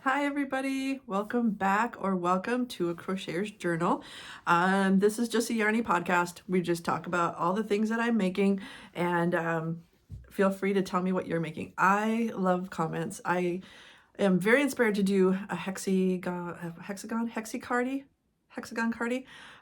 Hi everybody, welcome back or welcome to a Crocheter's Journal. This is just a yarny podcast. We just talk about all the things that I'm making and feel free to tell me what you're making. I love comments. I am very inspired to do a hexagon cardi.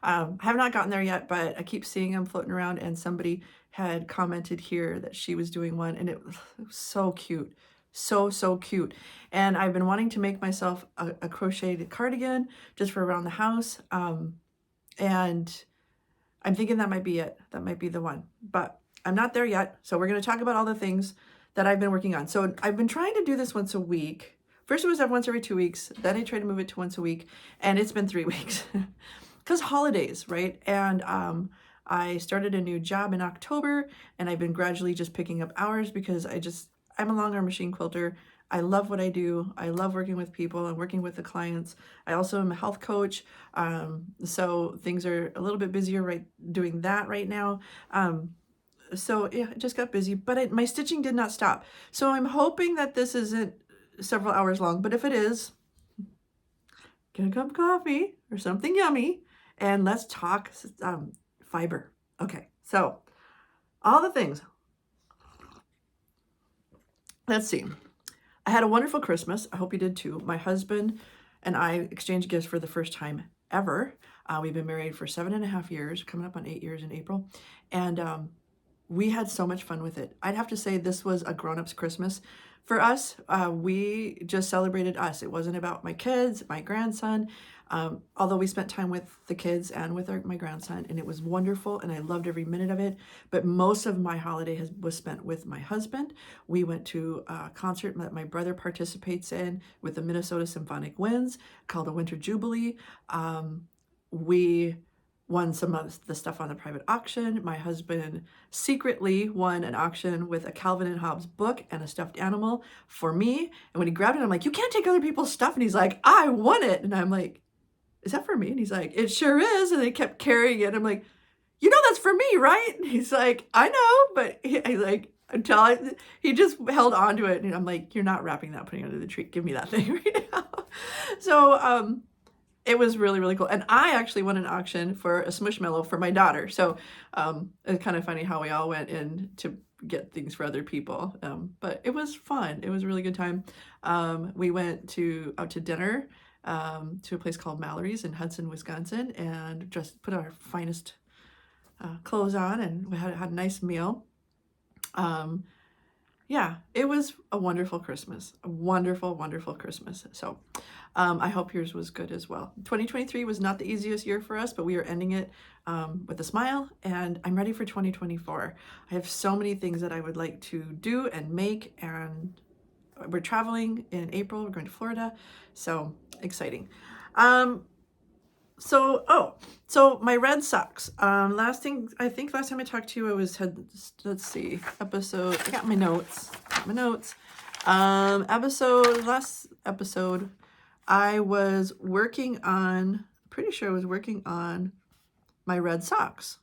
I have not gotten there yet, but I keep seeing them floating around, and somebody had commented here that she was doing one, and it was so cute. So cute. And I've been wanting to make myself a crocheted cardigan just for around the house. And I'm thinking that might be it. That might be the one. But I'm not there yet. So we're going to talk about all the things that I've been working on. So I've been trying to do this once a week. First it was once every 2 weeks. Then I tried to move it to once a week. And it's been 3 weeks. Because holidays, right? And I started a new job in October. And I've been gradually just picking up hours because I'm a long arm machine quilter. I love what I do. I love working with people and working with the clients. I also am a health coach. So things are a little bit busier doing that right now. So yeah, it just got busy, but my stitching did not stop. So I'm hoping that this isn't several hours long, but if it is, get a cup of coffee or something yummy and let's talk fiber. Okay, so all the things. Let's see. I had a wonderful Christmas. I hope you did too. My husband and I exchanged gifts for the first time ever. We've been married for 7.5 years, coming up on 8 years in April. And we had so much fun with it. I'd have to say this was a grown-up's Christmas. For us, we just celebrated us. It wasn't about my kids, my grandson, although we spent time with the kids and with my grandson, and it was wonderful, and I loved every minute of it. But most of my holiday was spent with my husband. We went to a concert that my brother participates in with the Minnesota Symphonic Winds called the Winter Jubilee. We won some of the stuff on the private auction. My husband secretly won an auction with a Calvin and Hobbes book and a stuffed animal for me. And when he grabbed it, I'm like, you can't take other people's stuff. And he's like, I won it. And I'm like, is that for me? And he's like, it sure is. And they kept carrying it. I'm like, you know, that's for me, right? And he's like, I know, but he just held on to it. And I'm like, you're not wrapping that, putting it under the tree. Give me that thing right now. So, it was really, really cool. And I actually won an auction for a Smushmallow for my daughter. So it's kind of funny how we all went in to get things for other people. But it was fun. It was a really good time. We went out to dinner to a place called Mallory's in Hudson, Wisconsin, and just put our finest clothes on, and we had a nice meal. Yeah, it was a wonderful Christmas, a wonderful, wonderful Christmas. So I hope yours was good as well. 2023 was not the easiest year for us, but we are ending it with a smile, and I'm ready for 2024. I have so many things that I would like to do and make, and we're traveling in April. We're going to Florida, so exciting. So my red socks. Last time I talked to you, let's see, episode. I got my notes. Last episode, I was working on. Pretty sure I was working on my red socks.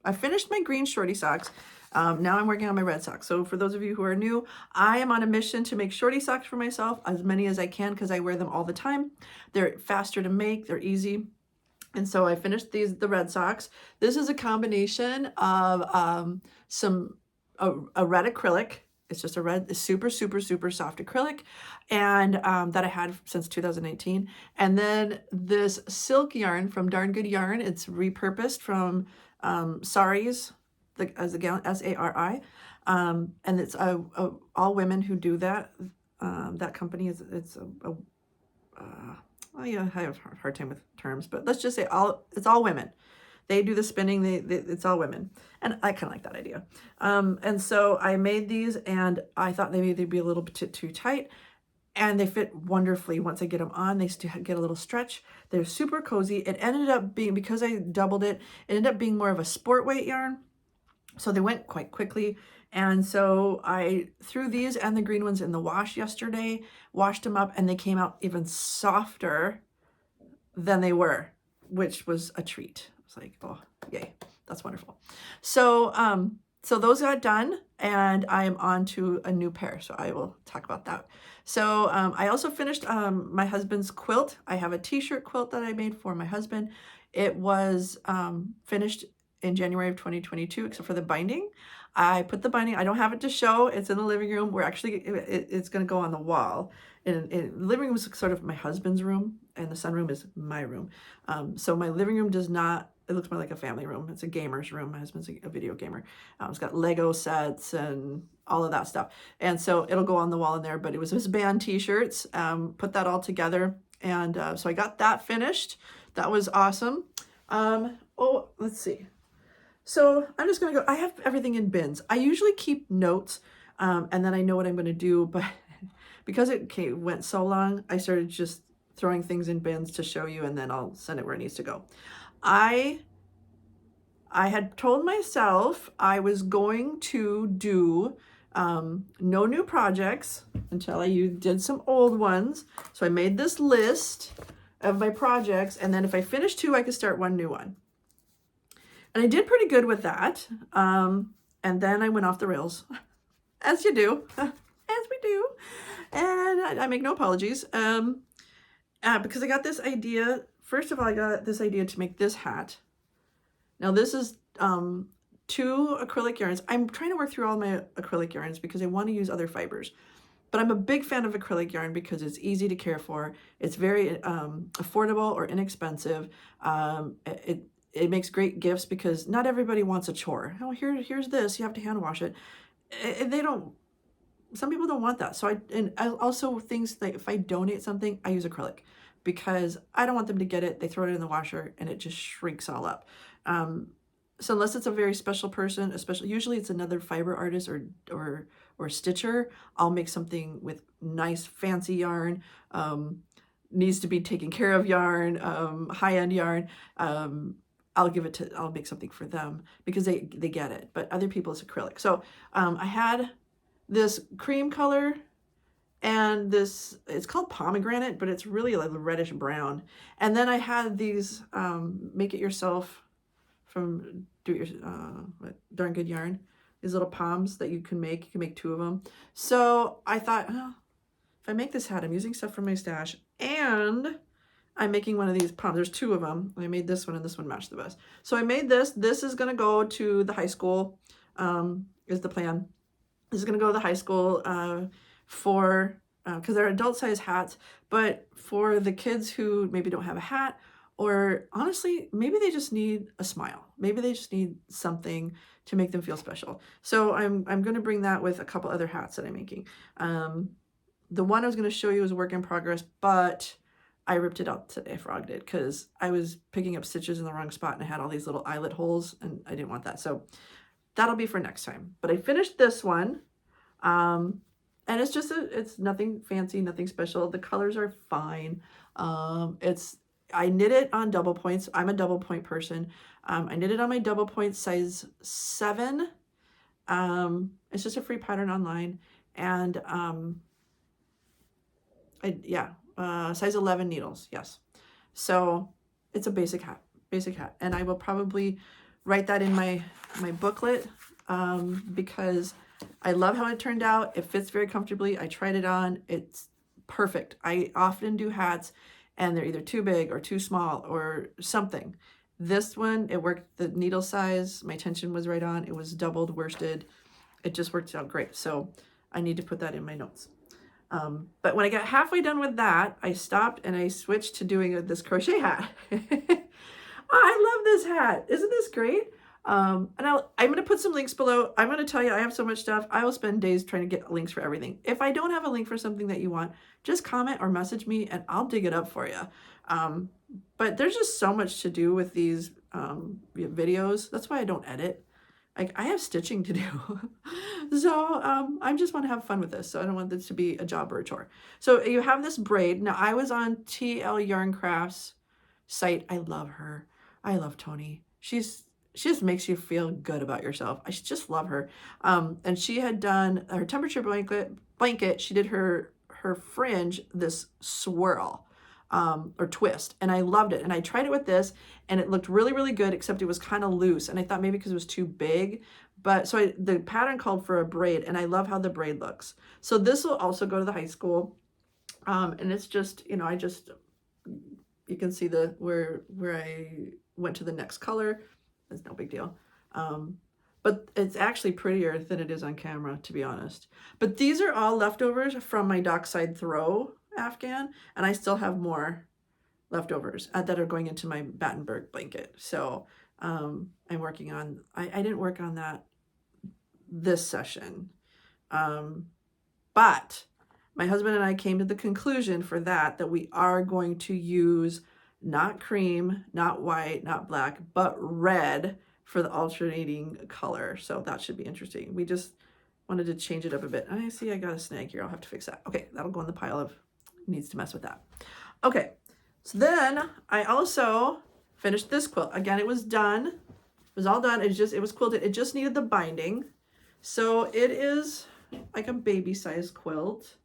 I finished my green shorty socks. Now I'm working on my red socks. So for those of you who are new, I am on a mission to make shorty socks for myself, as many as I can, because I wear them all the time. They're faster to make, they're easy. And so I finished the red socks. This is a combination of a red acrylic. It's just a super, super, super soft acrylic, and that I had since 2018. And then this silk yarn from Darn Good Yarn. It's repurposed from Saris, S-A-R-I. And it's all women who do that. That company it's I have a hard time with terms, but let's just say it's all women. They do the spinning, it's all women. And I kind of like that idea. And so I made these, and I thought maybe they'd be a little bit too tight, and they fit wonderfully. Once I get them on, they still get a little stretch. They're super cozy. It ended up being, because I doubled it, it ended up being more of a sport weight yarn. So they went quite quickly. And so I threw these and the green ones in the wash yesterday, washed them up, and they came out even softer than they were, which was a treat. I was like, oh, yay, that's wonderful. So, so those got done, and I am on to a new pair. So I will talk about that. So I also finished my husband's quilt. I have a t-shirt quilt that I made for my husband. It was finished in January of 2022, except for the binding. I put the binding, I don't have it to show. It's in the living room. We're actually, it's going to go on the wall. And the living room is sort of my husband's room, and the sunroom is my room. So my living room does not, it looks more like a family room. It's a gamer's room. My husband's a video gamer. It's got Lego sets and all of that stuff. And so it'll go on the wall in there, but it was his band t-shirts, put that all together. And so I got that finished. That was awesome. Oh, let's see. So I'm just going to go, I have everything in bins. I usually keep notes and then I know what I'm going to do, but because it went so long, I started just throwing things in bins to show you, and then I'll send it where it needs to go. I had told myself I was going to do no new projects until I did some old ones. So I made this list of my projects, and then if I finish 2, I could start 1 new one. And I did pretty good with that. And then I went off the rails, as you do, as we do. And I make no apologies because I got this idea. First of all, I got this idea to make this hat. Now this is 2 acrylic yarns. I'm trying to work through all my acrylic yarns because I want to use other fibers. But I'm a big fan of acrylic yarn because it's easy to care for. It's very affordable or inexpensive. It makes great gifts because not everybody wants a chore. Oh, here's this. You have to hand wash it. They don't. Some people don't want that. So I also things like if I donate something, I use acrylic because I don't want them to get it. They throw it in the washer and it just shrinks all up. So unless it's a very special person, usually it's another fiber artist or stitcher, I'll make something with nice fancy yarn, needs to be taken care of yarn, high-end yarn. I'll make something for them because they get it, but other people it's acrylic. So I had this cream color and this, it's called pomegranate, but it's really like a reddish brown. And then I had these make it yourself from Darn Good Yarn, these little palms that you can make 2 of them. So I thought, oh, if I make this hat, I'm using stuff from my stash and I'm making one of these palms. There's 2 of them. I made this one and this one matched the best. So I made this. This is going to go to the high school, is the plan. This is going to go to the high school because they're adult size hats, but for the kids who maybe don't have a hat, or honestly, maybe they just need a smile. Maybe they just need something to make them feel special. So I'm going to bring that with a couple other hats that I'm making. The one I was going to show you is a work in progress, but I ripped it out today, Frog did, because I was picking up stitches in the wrong spot and I had all these little eyelet holes and I didn't want that. So that'll be for next time. But I finished this one. And it's just, it's nothing fancy, nothing special. The colors are fine. I knit it on double points. I'm a double point person. I knit it on my double point size 7. It's just a free pattern online. And size 11 needles. Yes. So it's a basic hat. And I will probably write that in my booklet because I love how it turned out. It fits very comfortably. I tried it on. It's perfect. I often do hats and they're either too big or too small or something. This one, it worked. The needle size, my tension was right on. It was doubled worsted. It just worked out great. So I need to put that in my notes. But when I got halfway done with that, I stopped and I switched to doing this crochet hat. I love this hat. Isn't this great? And I'm going to put some links below. I'm going to tell you, I have so much stuff. I will spend days trying to get links for everything. If I don't have a link for something that you want, just comment or message me and I'll dig it up for you. But there's just so much to do with these videos. That's why I don't edit. Like, I have stitching to do. So I just want to have fun with this. So I don't want this to be a job or a chore. So you have this braid. Now I was on TL Yarn Crafts site. I love her. I love Tony. She just makes you feel good about yourself. I just love her. And she had done her temperature blanket. She did her fringe, this swirl or twist. And I loved it. And I tried it with this and it looked really, really good, except it was kind of loose. And I thought maybe because it was too big, But so the pattern called for a braid, and I love how the braid looks. So this will also go to the high school. And it's just, you know, you can see where I went to the next color. It's no big deal. But it's actually prettier than it is on camera, to be honest. But these are all leftovers from my dockside throw afghan, and I still have more leftovers that are going into my Battenberg blanket. So I'm working on, I didn't work on that this session. But my husband and I came to the conclusion for that we are going to use not cream, not white, not black, but red for the alternating color. So that should be interesting. We just wanted to change it up a bit. I see I got a snag here. I'll have to fix that. Okay, that'll go in the pile of needs to mess with that. Okay, so then I also finished this quilt. Again, it was done. It was all done. It was quilted. It just needed the binding. So it is like a baby size quilt.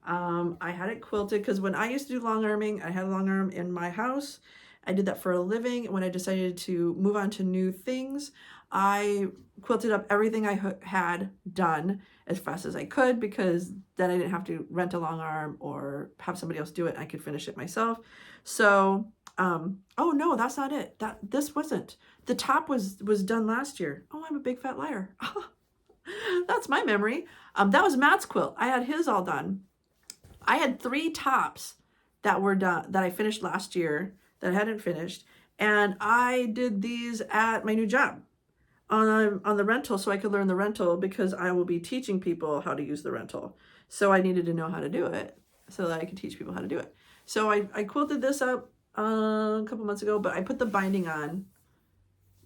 I had it quilted because when I used to do long arming, I had a long arm in my house. I did that for a living. When I decided to move on to new things, I quilted up everything I had done as fast as I could, because then I didn't have to rent a long arm or have somebody else do it. I could finish it myself. So, oh no, that's not it. This wasn't. The top was done last year. Oh, I'm a big fat liar. That's my memory. That was Matt's quilt. I had his all done. I had 3 tops that were done, that I finished last year, that I hadn't finished. And I did these at my new job on the rental, so I could learn the rental, because I will be teaching people how to use the rental. So I needed to know how to do it so that I could teach people how to do it. So I quilted this up a couple months ago, but I put the binding on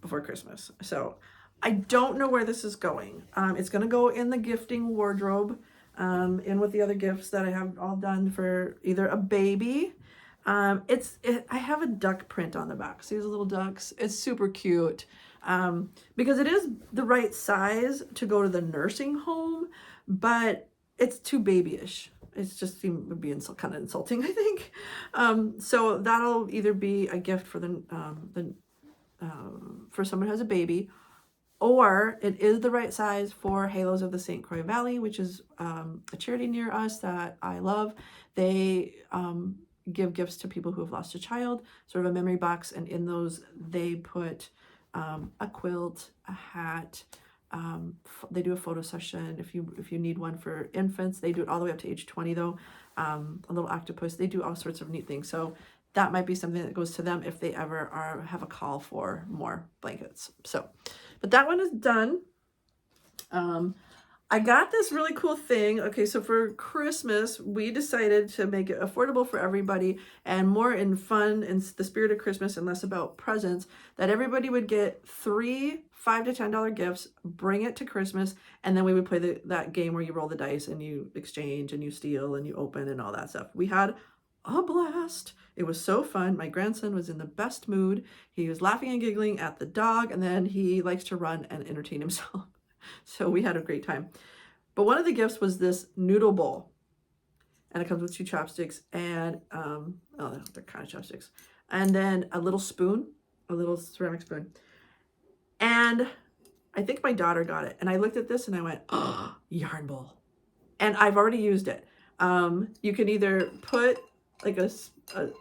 before Christmas. So I don't know where this is going. It's going to go in the gifting wardrobe, in with the other gifts that I have all done for either a baby. I have a duck print on the back. See these little ducks? It's super cute, because it is the right size to go to the nursing home, but it's too babyish. It's just would be kind of insulting, I think. So that'll either be a gift for for someone who has a baby, or it is the right size for Halos of the St. Croix Valley, which is a charity near us that I love. They give gifts to people who have lost a child, sort of a memory box, and in those they put a quilt, a hat. They do a photo session if you need one for infants. They do it all the way up to age 20 though. A little octopus. They do all sorts of neat things. So that might be something that goes to them if they ever have a call for more blankets. So, but that one is done. I got this really cool thing. Okay, so for Christmas, we decided to make it affordable for everybody and more in fun and the spirit of Christmas and less about presents, that everybody would get 3 $5 to $10 gifts, bring it to Christmas, and then we would play that game where you roll the dice and you exchange and you steal and you open and all that stuff. We had a blast. It was so fun. My grandson was in the best mood. He was laughing and giggling at the dog, and then he likes to run and entertain himself. So we had a great time. But one of the gifts was this noodle bowl, and it comes with 2 chopsticks and oh, they're kind of chopsticks, and then a little spoon, a little ceramic spoon. And I think my daughter got it, and I looked at this and I went, oh, yarn bowl. And I've already used it. You can either put like put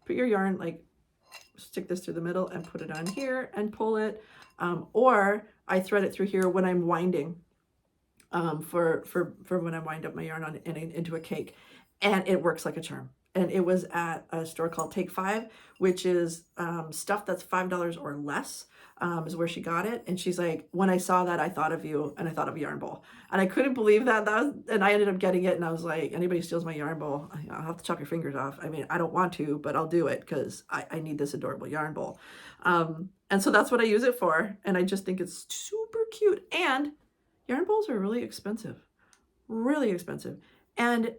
your yarn, like stick this through the middle and put it on here and pull it, or I thread it through here when I'm winding, for when I wind up my yarn on into a cake, and it works like a charm. And it was at a store called Take 5, which is stuff that's $5 or less, is where she got it. And she's like, when I saw that, I thought of you, and I thought of yarn bowl. And I couldn't believe that. And I ended up getting it, and I was like, anybody steals my yarn bowl, I'll have to chop your fingers off. I mean, I don't want to, but I'll do it because I need this adorable yarn bowl. And so that's what I use it for. And I just think it's super cute. And yarn bowls are really expensive, really expensive. And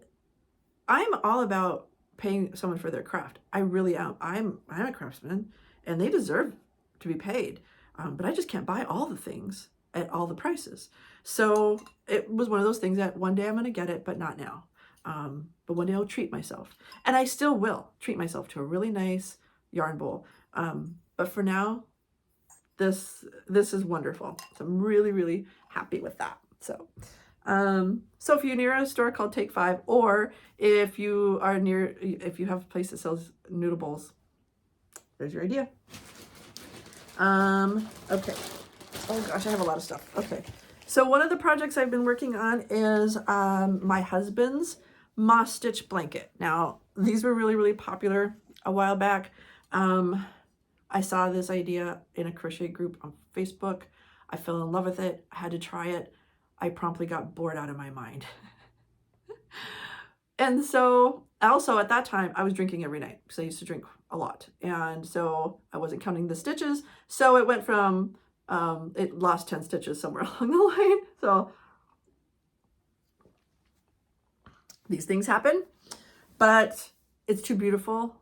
I'm all about paying someone for their craft. I really am. I'm a craftsman, and they deserve to be paid. But I just can't buy all the things at all the prices. So it was one of those things that one day I'm going to get it, but not now. But one day I'll treat myself, and I still will treat myself to a really nice yarn bowl. But for now, this is wonderful. So I'm really, really happy with that. So, so if you're near a store called Take 5, or if you have a place that sells noodle bowls, there's your idea. Okay. Oh gosh, I have a lot of stuff. Okay. So one of the projects I've been working on is my husband's moss stitch blanket. Now, these were really, really popular a while back. I saw this idea in a crochet group on Facebook. I fell in love with it. I had to try it. I promptly got bored out of my mind. And so also at that time, I was drinking every night because I used to drink a lot. And so I wasn't counting the stitches. So it went from, it lost 10 stitches somewhere along the line. So these things happen, but it's too beautiful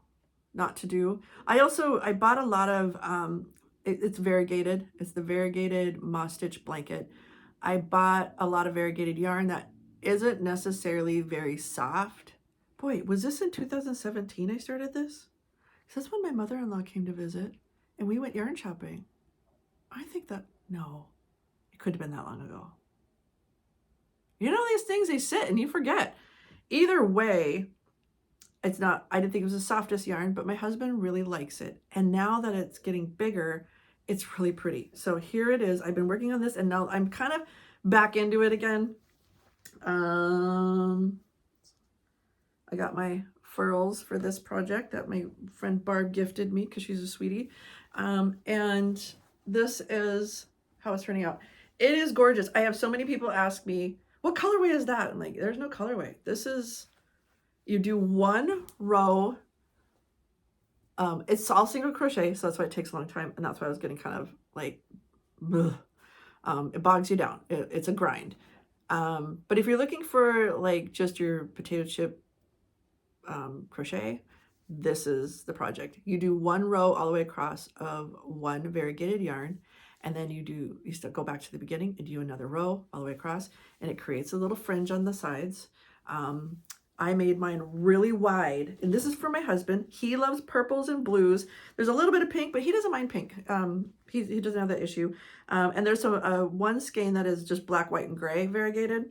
not to do. I bought a lot of, it's variegated. It's the variegated moss stitch blanket. I bought a lot of variegated yarn that isn't necessarily very soft. Boy, was this in 2017 I started this? That's when my mother-in-law came to visit and we went yarn shopping. I think no, it could have been that long ago. You know, these things, they sit and you forget. Either way, I didn't think it was the softest yarn, but my husband really likes it. And now that it's getting bigger, it's really pretty. So here it is. I've been working on this and now I'm kind of back into it again. I got my furls for this project that my friend Barb gifted me because she's a sweetie. And this is how it's turning out. It is gorgeous. I have so many people ask me, what colorway is that? I'm like, there's no colorway. This is, you do one row. It's all single crochet, so that's why it takes a long time. And that's why I was getting kind of like, it bogs you down. It's a grind. But if you're looking for like just your potato chip crochet, this is the project. You do one row all the way across of one variegated yarn, and then you still go back to the beginning and do another row all the way across, and it creates a little fringe on the sides. I made mine really wide, and this is for my husband. He loves purples and blues. There's a little bit of pink, but he doesn't mind pink. He doesn't have that issue. And there's one skein that is just black, white, and gray variegated.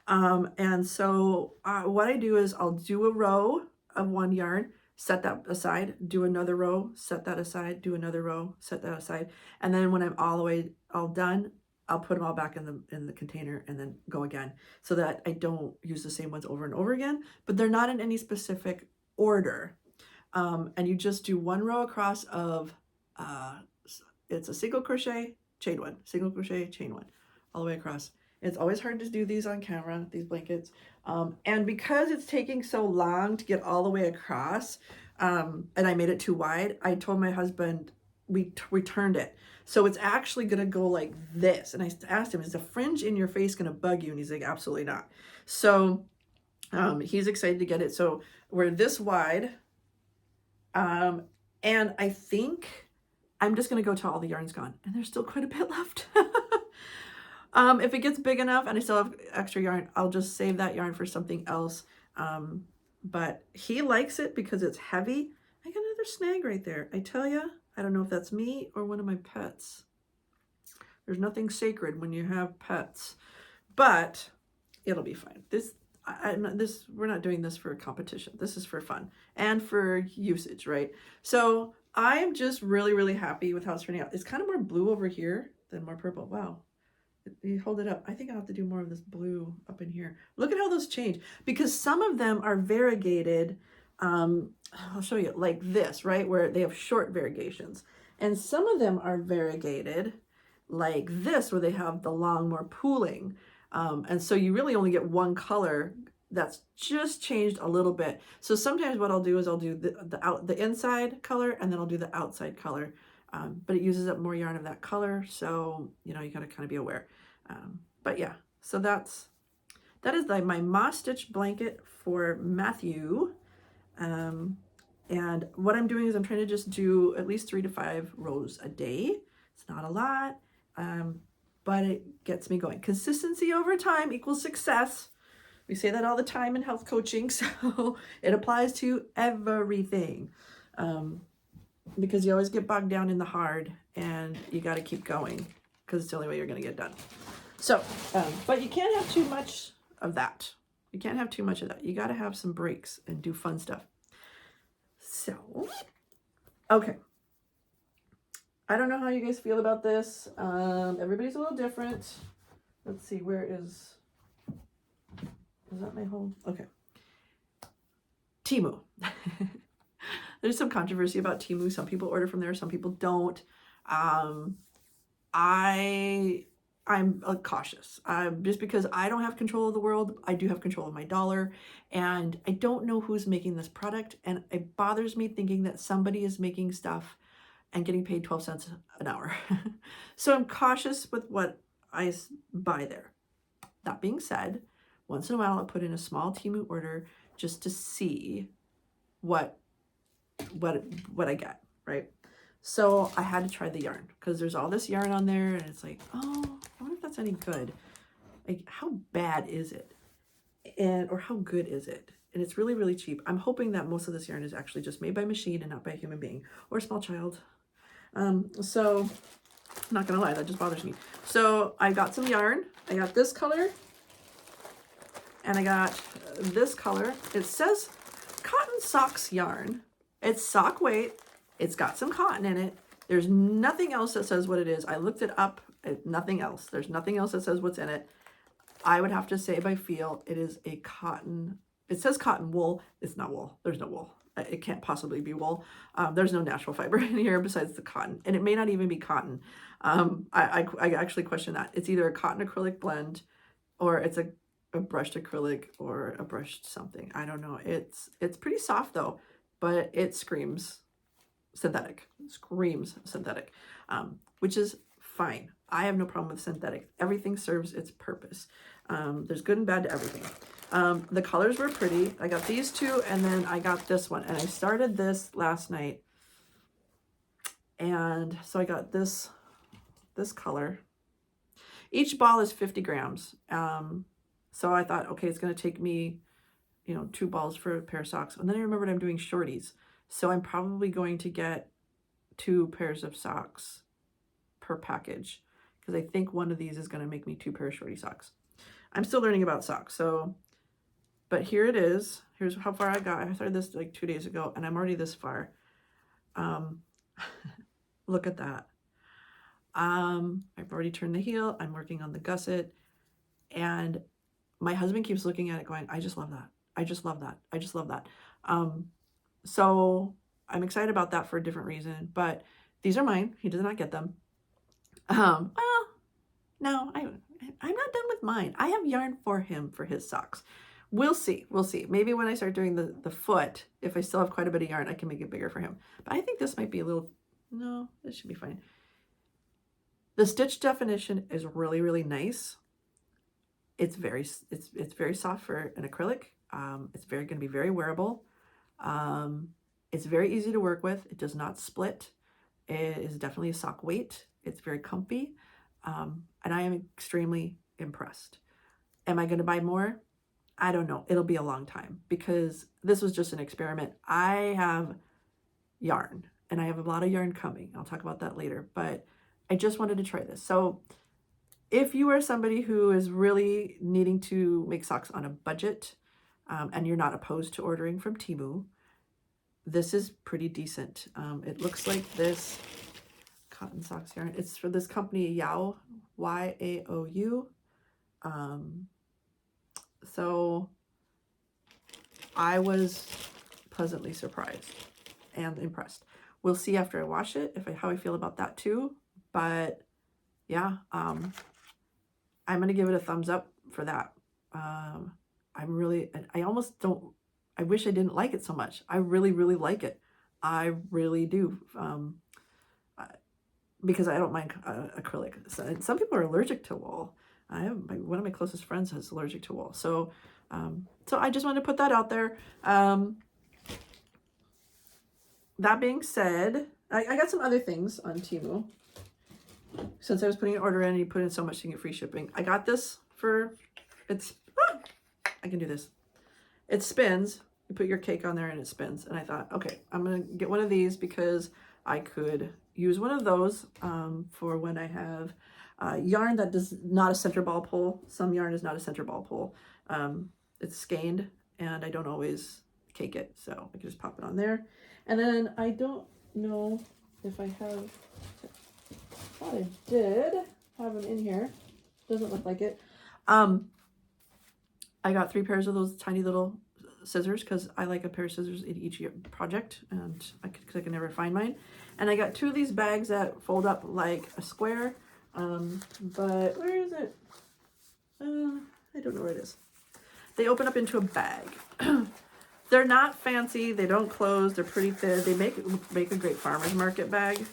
And so what I do is I'll do a row of one yarn, set that aside, do another row, set that aside, do another row, set that aside. And then when I'm all done, I'll put them all back in the container and then go again, so that I don't use the same ones over and over again, but they're not in any specific order. And you just do one row across of, it's a single crochet, chain one, single crochet, chain one, all the way across. It's always hard to do these on camera, these blankets. And because it's taking so long to get all the way across, and I made it too wide, I told my husband, we turned it. So it's actually going to go like this. And I asked him, is the fringe in your face going to bug you? And he's like, absolutely not. So he's excited to get it. So we're this wide. And I think I'm just going to go till all the yarn's gone. And there's still quite a bit left. If it gets big enough and I still have extra yarn, I'll just save that yarn for something else. But he likes it because it's heavy. I got another snag right there. I tell you, I don't know if that's me or one of my pets. There's nothing sacred when you have pets, but it'll be fine. We're not doing this for a competition. This is for fun and for usage, right? So I am just really, really happy with how it's turning out. It's kind of more blue over here than more purple. Wow. You hold it up. I think I'll have to do more of this blue up in here. Look at how those change, because some of them are variegated. I'll show you like this, right? Where they have short variegations. And some of them are variegated like this, where they have the long, more pooling. And so you really only get one color that's just changed a little bit. So sometimes what I'll do is I'll do the inside color, and then I'll do the outside color. But it uses up more yarn of that color. So, you know, you gotta kind of be aware. But yeah, so that is my moss stitch blanket for Matthew. And what I'm doing is I'm trying to just do at least 3 to 5 rows a day. It's not a lot, but it gets me going. Consistency over time equals success. We say that all the time in health coaching, so it applies to everything. because you always get bogged down in the hard, and you got to keep going because it's the only way you're going to get done. So, but you can't have too much of that. You can't have too much of that. You got to have some breaks and do fun stuff. So, okay. I don't know how you guys feel about this. Everybody's a little different. Let's see, where is that my home? Okay. Temu. There's some controversy about Temu. Some people order from there, some people don't. I'm cautious. Just because I don't have control of the world, I do have control of my dollar, and I don't know who's making this product, and it bothers me thinking that somebody is making stuff and getting paid 12 cents an hour. So I'm cautious with what I buy there. That being said, once in a while I'll put in a small Temu order just to see what I get, right? So I had to try the yarn because there's all this yarn on there, and it's like, oh, I wonder if that's any good. Like, how bad is it? Or how good is it? And it's really, really cheap. I'm hoping that most of this yarn is actually just made by machine and not by a human being or a small child. So I'm not gonna lie, that just bothers me. So I got some yarn. I got this color and I got this color. It says cotton socks yarn. It's sock weight. It's got some cotton in it. There's nothing else that says what it is. I looked it up. Nothing else. There's nothing else that says what's in it. I would have to say by feel, it is a cotton. It says cotton wool. It's not wool. There's no wool. It can't possibly be wool. There's no natural fiber in here besides the cotton. And it may not even be cotton. I actually question that. It's either a cotton acrylic blend or it's a brushed acrylic or a brushed something. I don't know. It's pretty soft though, but it screams synthetic. It screams synthetic, which is fine. I have no problem with synthetic. Everything serves its purpose. There's good and bad to everything. The colors were pretty. I got these two, and then I got this one, and I started this last night. And so I got this color. Each ball is 50 grams. So I thought, okay, it's going to take me, 2 balls for a pair of socks. And then I remembered I'm doing shorties. So I'm probably going to get 2 pairs of socks per package, because I think one of these is going to make me 2 pair of shorty socks. I'm still learning about socks. So, but here it is. Here's how far I got. I started this like 2 days ago, and I'm already this far. Look at that. I've already turned the heel. I'm working on the gusset, and my husband keeps looking at it going, I just love that. I just love that. I just love that. So I'm excited about that for a different reason, but these are mine. He does not get them. Well, no, I'm not done with mine. I have yarn for him for his socks. We'll see. We'll see. Maybe when I start doing the foot, if I still have quite a bit of yarn, I can make it bigger for him. But I think this might be a little, no, this should be fine. The stitch definition is really, really nice. It's very soft for an acrylic. It's going to be very wearable. It's very easy to work with. It does not split. It is definitely a sock weight. It's very comfy. And I am extremely impressed. Am I going to buy more? I don't know. It'll be a long time because this was just an experiment. I have yarn and I have a lot of yarn coming. I'll talk about that later, but I just wanted to try this. So if you are somebody who is really needing to make socks on a budget, and you're not opposed to ordering from Temu, this is pretty decent. It looks like this cotton socks yarn. It's for this company, Yaou, Y-A-O-U. So I was pleasantly surprised and impressed. We'll see after I wash it how I feel about that too. But yeah, I'm going to give it a thumbs up for that. I almost don't, I wish I didn't like it so much. I really, really like it. I really do. Because I don't mind acrylic. Some people are allergic to wool. One of my closest friends is allergic to wool. So I just wanted to put that out there. That being said, I got some other things on Temu. Since I was putting an order in and you put in so much to get free shipping. I got this for, I can do this. It spins. You put your cake on there and it spins. And I thought, okay, I'm going to get one of these because I could use one of those for when I have yarn that does not a center ball pull. Some yarn is not a center ball pull. It's skeined and I don't always cake it, so I can just pop it on there. And then I don't know if I have, thought I did have them in here. Doesn't look like it. I got 3 pairs of those tiny little scissors because I like a pair of scissors in each project, and because I can never find mine. And I got 2 of these bags that fold up like a square. But where is it? I don't know where it is. They open up into a bag. They're not fancy. They don't close. They're pretty thin. They make a great farmer's market bag,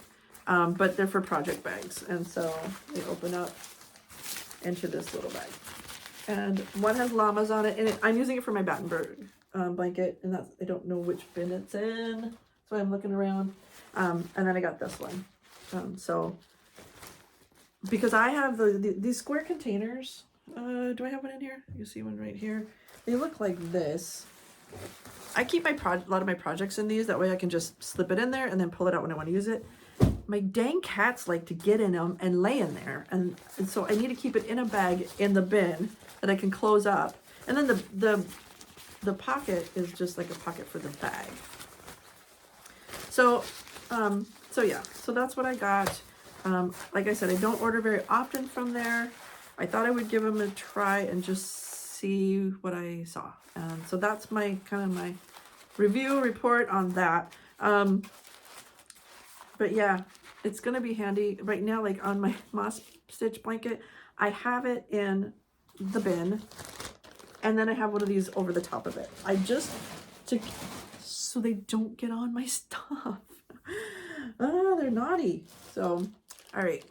but they're for project bags. And so they open up into this little bag. And one has llamas on it, and I'm using it for my Battenberg blanket, and that's, I don't know which bin it's in, so I'm looking around. And then I got this one. So because I have these square containers, do I have one in here? You see one right here. They look like this. I keep a lot of my projects in these, that way I can just slip it in there and then pull it out when I want to use it. My dang cats like to get in them and lay in there, and so I need to keep it in a bag in the bin that I can close up. And then the pocket is just like a pocket for the bag. So yeah, so that's what I got. Like I said, I don't order very often from there. I thought I would give them a try and just see what I saw. So that's my kind of my review report on that. But yeah, it's going to be handy right now. Like on my moss stitch blanket, I have it in the bin, and then I have one of these over the top of it. So they don't get on my stuff. Oh, they're naughty. So, all right.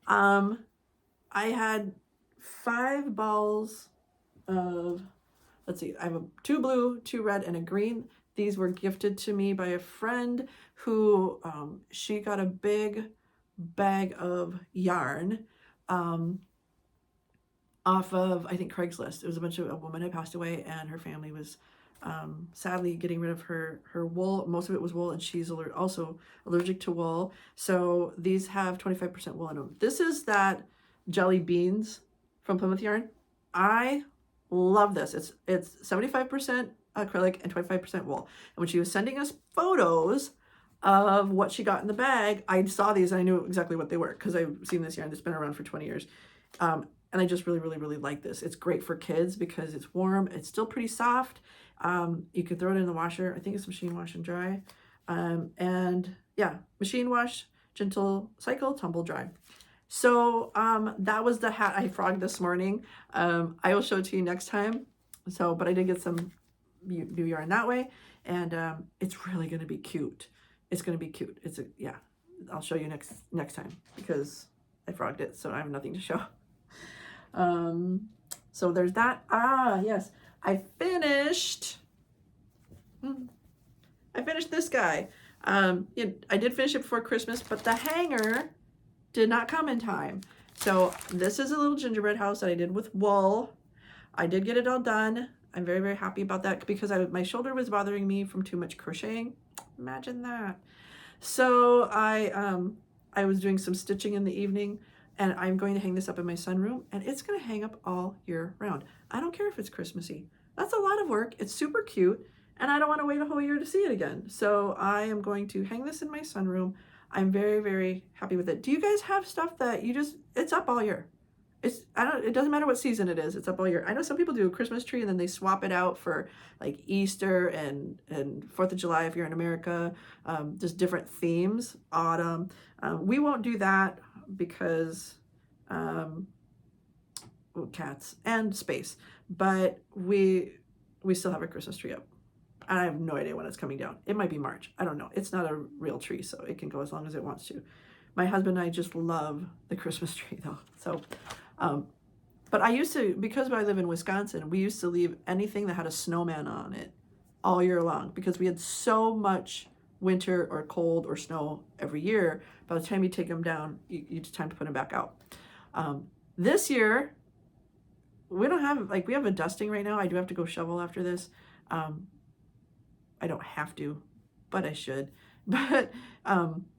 I had 5 balls of, let's see, I have 2 blue, 2 red, and a green. These were gifted to me by a friend who, she got a big bag of yarn off of, I think, Craigslist. It was a woman had passed away, and her family was sadly getting rid of her wool. Most of it was wool, and she's also allergic to wool. So these have 25% wool in them. This is that Jelly Beans from Plymouth Yarn. I love this. It's 75% acrylic and 25% wool. And when she was sending us photos of what she got in the bag, I saw these and I knew exactly what they were because I've seen this yarn that's been around for 20 years. And I just really, really, really like this. It's great for kids because it's warm. It's still pretty soft. You could throw it in the washer. I think it's machine wash and dry. And yeah, machine wash, gentle cycle, tumble dry. So that was the hat I frogged this morning. I will show it to you next time. So, but I did get some new yarn that way, and it's really going to be cute. It's going to be cute. Yeah, I'll show you next time because I frogged it, so I have nothing to show. So there's that. Yes, I finished this guy. I did finish it before Christmas, but the hanger did not come in time. So this is a little gingerbread house that I did with wool. I did get it all done. I'm very, very happy about that because my shoulder was bothering me from too much crocheting. Imagine that. So I was doing some stitching in the evening, and I'm going to hang this up in my sunroom, and it's going to hang up all year round. I don't care if it's Christmassy. That's a lot of work. It's super cute, and I don't want to wait a whole year to see it again. So I am going to hang this in my sunroom. I'm very, very happy with it. Do you guys have stuff that it's up all year? It doesn't matter what season it is, it's up all year. I know some people do a Christmas tree and then they swap it out for like Easter and 4th of July if you're in America, just different themes, autumn. We won't do that because cats and space, but we still have our Christmas tree up. And I have no idea when it's coming down. It might be March. I don't know. It's not a real tree, so it can go as long as it wants to. My husband and I just love the Christmas tree though. So, but I used to, because I live in Wisconsin, we used to leave anything that had a snowman on it all year long because we had so much winter or cold or snow every year. By the time you take them down, it's time to put them back out. This year, we don't have, we have a dusting right now. I do have to go shovel after this. I don't have to, but I should. but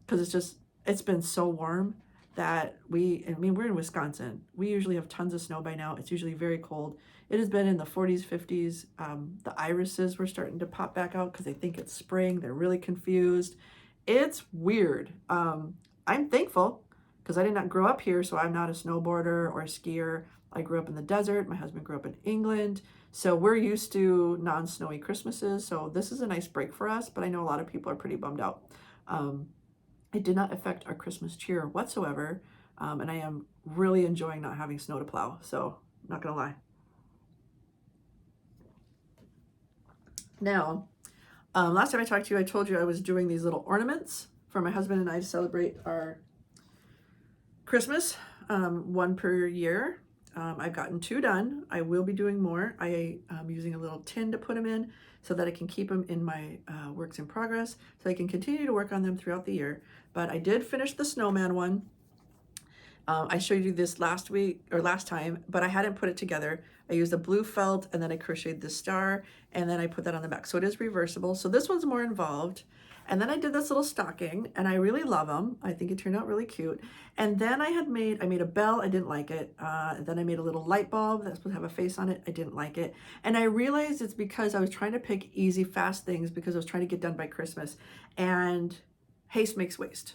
because it's been so warm that we're in Wisconsin. We usually have tons of snow by now. It's usually very cold. It has been in the 40s, 50s. The irises were starting to pop back out because they think it's spring. They're really confused. It's weird. I'm thankful because I did not grow up here, so I'm not a snowboarder or a skier. I grew up in the desert. My husband grew up in England. So we're used to non-snowy Christmases. So this is a nice break for us, but I know a lot of people are pretty bummed out. It did not affect our Christmas cheer whatsoever. And I am really enjoying not having snow to plow. So I'm not gonna lie. Now, last time I talked to you, I told you I was doing these little ornaments for my husband and I to celebrate our Christmas, one per year. I've gotten 2 done. I will be doing more. I am using a little tin to put them in so that I can keep them in my works in progress, so I can continue to work on them throughout the year. But I did finish the snowman one. I showed you this last time, but I hadn't put it together. I used a blue felt and then I crocheted the star and then I put that on the back. So it is reversible. So this one's more involved. And then I did this little stocking and I really love them. I think it turned out really cute. And then I made a bell. I didn't like it. Then I made a little light bulb that's supposed to have a face on it. I didn't like it. And I realized it's because I was trying to pick easy, fast things because I was trying to get done by Christmas. And haste makes waste,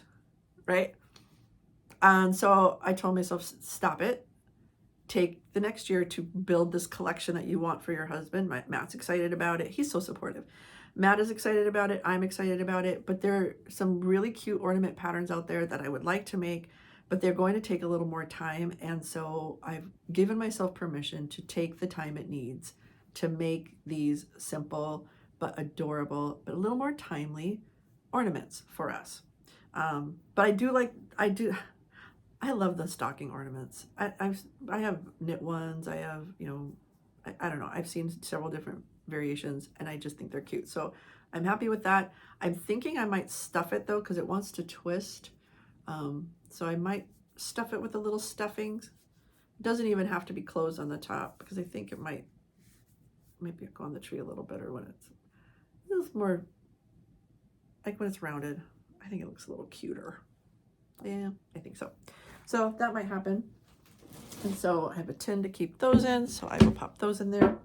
right? And so I told myself, stop it. Take the next year to build this collection that you want for your husband. Matt's excited about it. He's so supportive. Matt is excited about it. I'm excited about it. But there are some really cute ornament patterns out there that I would like to make, but they're going to take a little more time. And so I've given myself permission to take the time it needs to make these simple but adorable, but a little more timely ornaments for us. But I love the stocking ornaments. I have knit ones. I have, I don't know. I've seen several different variations and I just think they're cute. So I'm happy with that. I'm thinking I might stuff it though because it wants to twist. So I might stuff it with the little stuffings. It doesn't even have to be closed on the top because I think it might maybe go on the tree a little better when it's more like when it's rounded. I think it looks a little cuter. Yeah, I think so. So that might happen. And so I have a tin to keep those in, so I will pop those in there.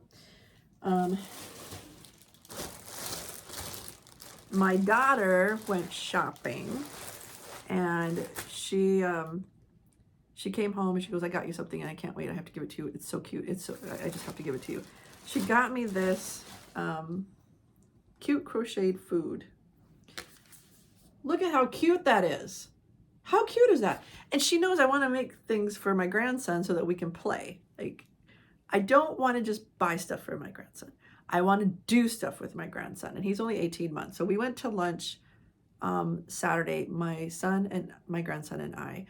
My daughter went shopping and she came home and she goes, I got you something and I can't wait. I have to give it to you. It's so cute. I just have to give it to you. She got me this cute crocheted food. Look at how cute that is. How cute is that? And she knows I want to make things for my grandson so that we can play. Like, I don't want to just buy stuff for my grandson. I want to do stuff with my grandson. And he's only 18 months. So we went to lunch Saturday, my son and my grandson and I.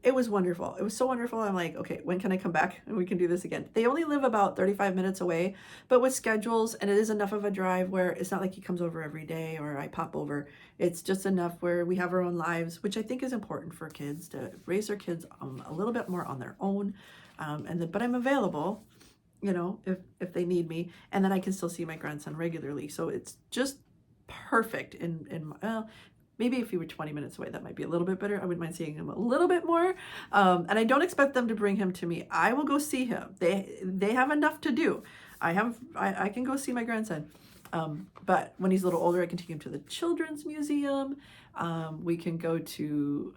It was wonderful. It was so wonderful. I'm like, okay, when can I come back and we can do this again? They only live about 35 minutes away, but with schedules, and it is enough of a drive where it's not like he comes over every day or I pop over. It's just enough where we have our own lives, which I think is important for kids to raise their kids a little bit more on their own. But I'm available, if they need me, and then I can still see my grandson regularly. So it's just perfect maybe if you were 20 minutes away, that might be a little bit better. I wouldn't mind seeing him a little bit more. And I don't expect them to bring him to me. I will go see him. They have enough to do. I can go see my grandson. But when he's a little older, I can take him to the Children's Museum. We can go to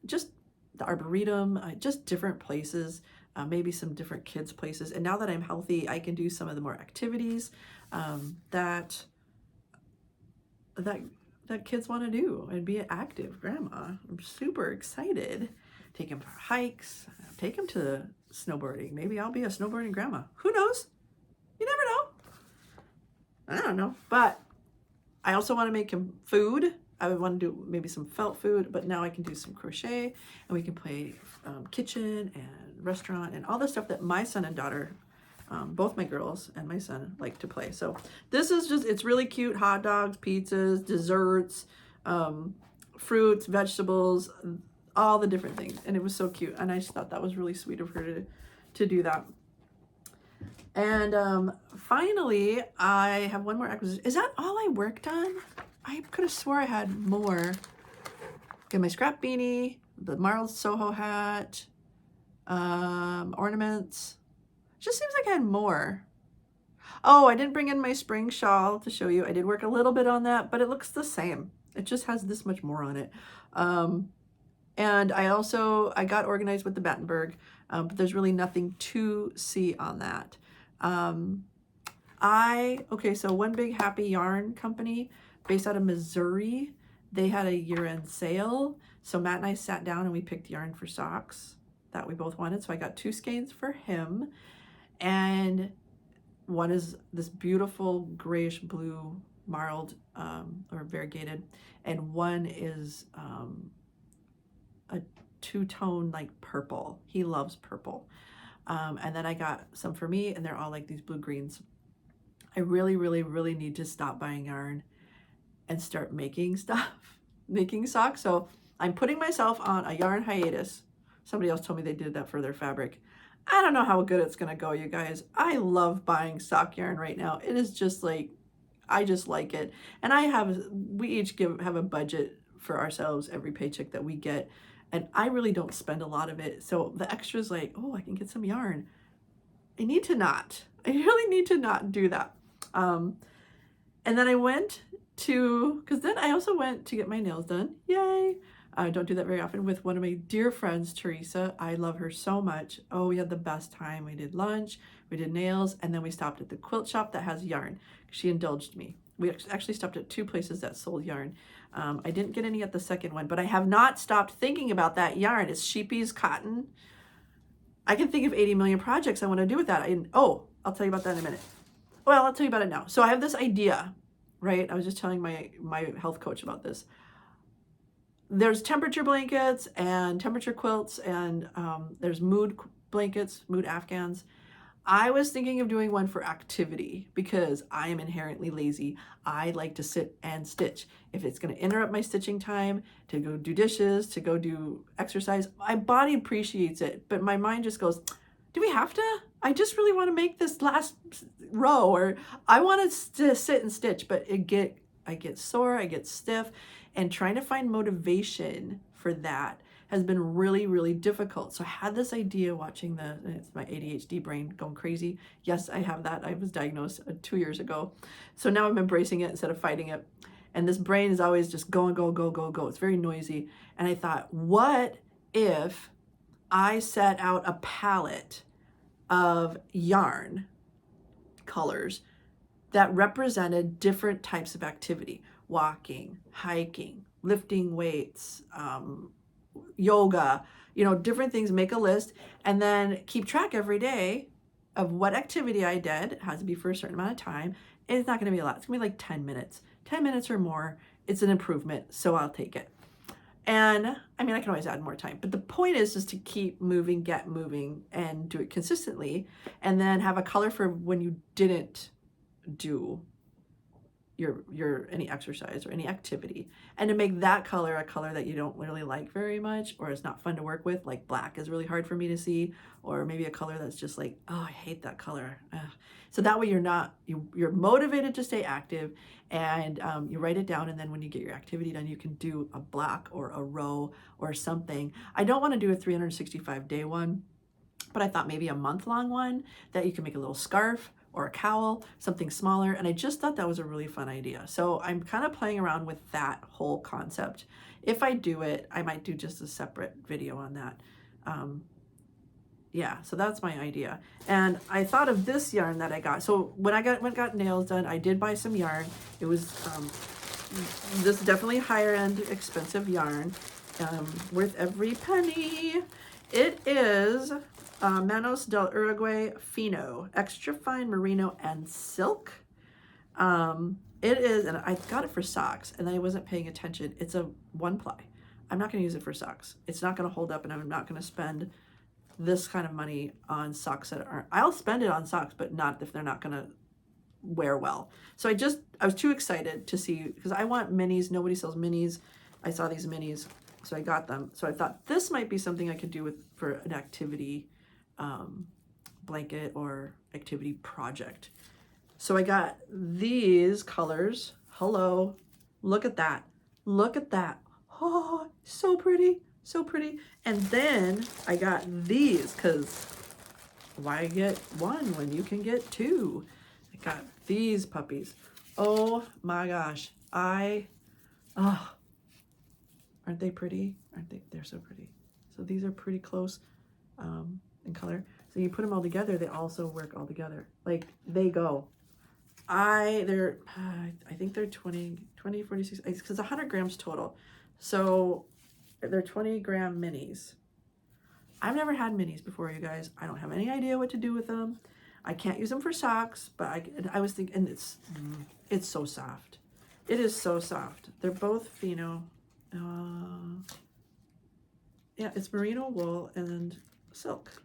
just the Arboretum, just different places, maybe some different kids' places. And now that I'm healthy, I can do some of the more activities that kids want to do and be an active grandma. I'm super excited. Take him for hikes, take him to snowboarding. Maybe I'll be a snowboarding grandma. Who knows? You never know. I don't know. But I also want to make him food. I would want to do maybe some felt food, but now I can do some crochet and we can play kitchen and restaurant and all the stuff that my son and daughter, both my girls and my son, like to play. So this is it's really cute. Hot dogs, pizzas, desserts, fruits, vegetables, all the different things. And it was so cute. And I just thought that was really sweet of her to do that. And finally, I have one more acquisition. Is that all I worked on? I could have swore I had more. Get my scrap beanie, the marled Soho hat, ornaments. Just seems like I had more. Oh, I didn't bring in my spring shawl to show you. I did work a little bit on that, but it looks the same. It just has this much more on it. And I got organized with the Battenberg, but there's really nothing to see on that. Okay, so One Big Happy Yarn Company based out of Missouri, they had a year-end sale. So Matt and I sat down and we picked yarn for socks that we both wanted. So I got 2 skeins for him. And one is this beautiful grayish blue marled or variegated. And one is a 2-tone like purple. He loves purple. And then I got some for me, and they're all like these blue greens. I really, really, really need to stop buying yarn and start making stuff, making socks. So I'm putting myself on a yarn hiatus. Somebody else told me they did that for their fabric. I don't know how good it's gonna go, you guys. I love buying sock yarn right now. It is just like, I just like it. And we each have a budget for ourselves every paycheck that we get. And I really don't spend a lot of it. So the extra is like, oh, I can get some yarn. I really need to not do that. And then I went because then I also went to get my nails done. Yay. I don't do that very often, with one of my dear friends, Teresa. I love her so much. Oh, we had the best time. We did lunch, we did nails, and then we stopped at the quilt shop that has yarn. She indulged me. We actually stopped at 2 places that sold yarn. I didn't get any at the second one, but I have not stopped thinking about that yarn. It's Sheepy's cotton. I can think of 80 million projects I want to do with that. I'll tell you about that in a minute. Well, I'll tell you about it now. So I have this idea, right? I was just telling my health coach about this. There's temperature blankets and temperature quilts, and there's mood blankets, mood afghans. I was thinking of doing one for activity because I am inherently lazy. I like to sit and stitch. If it's going to interrupt my stitching time to go do dishes, to go do exercise, my body appreciates it, but my mind just goes, do we have to? I just really want to make this last row, or I want to sit and stitch, but I get sore, I get stiff, and trying to find motivation for that has been really, really difficult. So I had this idea watching it's my ADHD brain going crazy. Yes, I have that. I was diagnosed 2 years ago. So now I'm embracing it instead of fighting it. And this brain is always just going, go, go, go, go. It's very noisy. And I thought, what if I set out a palette of yarn colors that represented different types of activity: walking, hiking, lifting weights, yoga, different things. Make a list and then keep track every day of what activity I did. It has to be for a certain amount of time. It's not going to be a lot. It's going to be like 10 minutes. 10 minutes or more. It's an improvement, so I'll take it. And I mean, I can always add more time, but the point is to keep moving, get moving, and do it consistently, and then have a color for when you didn't do your any exercise or any activity, and to make that color a color that you don't really like very much, or it's not fun to work with. Like black is really hard for me to see, or maybe a color that's just like, oh, I hate that color. Ugh. So that way you're motivated to stay active, and you write it down, and then when you get your activity done, you can do a block or a row or something. I don't want to do a 365-day one, but I thought maybe a month-long one that you can make a little scarf or a cowl, something smaller. And I just thought that was a really fun idea. So I'm kind of playing around with that whole concept. If I do it, I might do just a separate video on that. Yeah, so that's my idea. And I thought of this yarn that I got. So when I got nails done, I did buy some yarn. It was this definitely higher end expensive yarn, worth every penny. It is Manos del Uruguay Fino, extra fine merino and silk. It is, and I got it for socks, and I wasn't paying attention. It's a 1-ply. I'm not going to use it for socks. It's not going to hold up, and I'm not going to spend this kind of money on socks that aren't. I'll spend it on socks, but not if they're not going to wear well. So I was too excited to see, because I want minis. Nobody sells minis. I saw these minis, so I got them. So I thought this might be something I could do for an activity blanket or activity project. So I got these colors. Hello, Look at that. Look at that. Oh, so pretty. So pretty. And then I got these because why get one when you can get two? I got these puppies. Oh my gosh. Oh, aren't they pretty? Aren't they? They're so pretty. So these are pretty close in color. So you put them all together, they also work all together. Like they go. I think they're 20, 46, because 100 grams total. So they're 20-gram minis. I've never had minis before, you guys. I don't have any idea what to do with them. I can't use them for socks, but I was thinking, and it's so soft. It is so soft. They're both Fino. Yeah, it's merino wool and silk.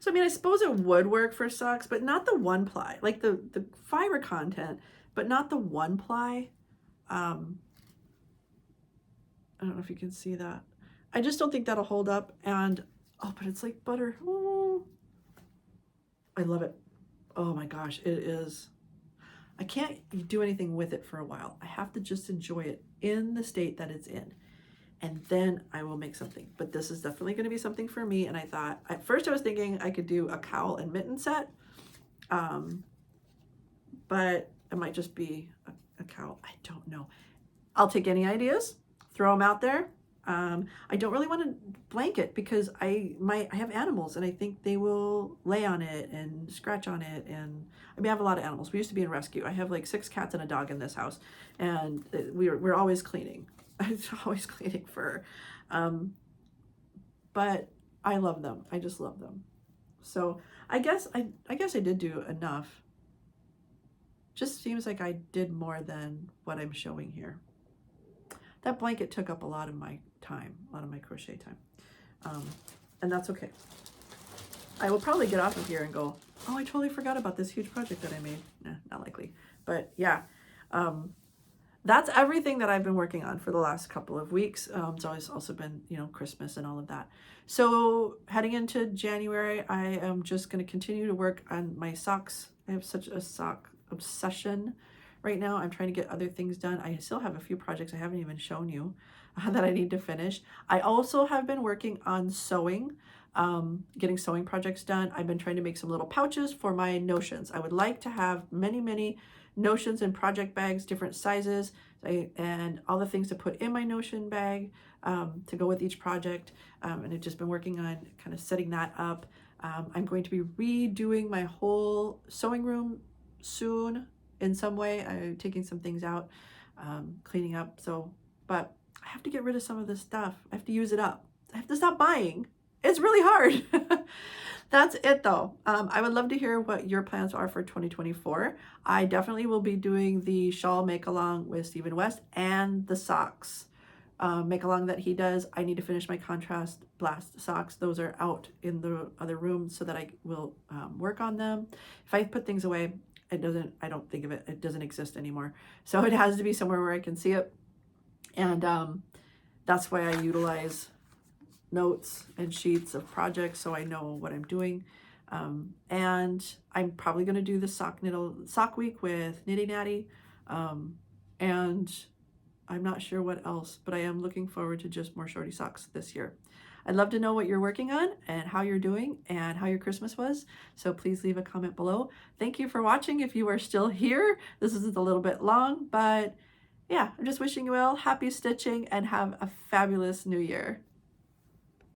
So, I mean, I suppose it would work for socks, but not the one ply. Like the fiber content, but not the one ply. I don't know if you can see that. I just don't think that'll hold up. And, oh, but it's like butter. Oh, I love it. Oh my gosh, it is. I can't do anything with it for a while. I have to just enjoy it in the state that it's in. And then I will make something. But this is definitely going to be something for me. And I thought, at first I was thinking I could do a cowl and mitten set. But it might just be a cowl. I don't know. I'll take any ideas, throw them out there. I don't really want to blanket because I have animals and I think they will lay on it and scratch on it. And I mean, I have a lot of animals. We used to be in rescue. I have like 6 cats and a dog in this house, and we're always cleaning. It's always cleaning fur. But I love them. I just love them. So I guess I did do enough. Just seems like I did more than what I'm showing here. That blanket took up a lot of my time, a lot of my crochet time. And that's okay. I will probably get off of here and go, oh, I totally forgot about this huge project that I made. Nah, not likely. But yeah, that's everything that I've been working on for the last couple of weeks. It's always also been, Christmas and all of that. So heading into January, I am just going to continue to work on my socks. I have such a sock obsession right now. I'm trying to get other things done. I still have a few projects I haven't even shown you that I need to finish. I also have been working on sewing, getting sewing projects done. I've been trying to make some little pouches for my notions. I would like to have many notions and project bags, different sizes, and all the things to put in my notion bag to go with each project. And I've just been working on kind of setting that up. I'm going to be redoing my whole sewing room soon in some way. I'm taking some things out, cleaning up. But I have to get rid of some of this stuff. I have to use it up. I have to stop buying. It's really hard. That's it though. I would love to hear what your plans are for 2024. I definitely will be doing the shawl make along with Stephen West and the socks make along that he does. I need to finish my contrast blast socks. Those are out in the other room so that I will work on them. If I put things away, I don't think of it. It doesn't exist anymore. So it has to be somewhere where I can see it. And that's why I utilize notes and sheets of projects so I know what I'm doing. And I'm probably going to do the sock week with Nitty Natty. And I'm not sure what else, but I am looking forward to just more shorty socks this year. I'd love to know what you're working on and how you're doing and how your Christmas was. So please leave a comment below. Thank you for watching. If you are still here, this is a little bit long, but yeah, I'm just wishing you all happy stitching and have a fabulous new year.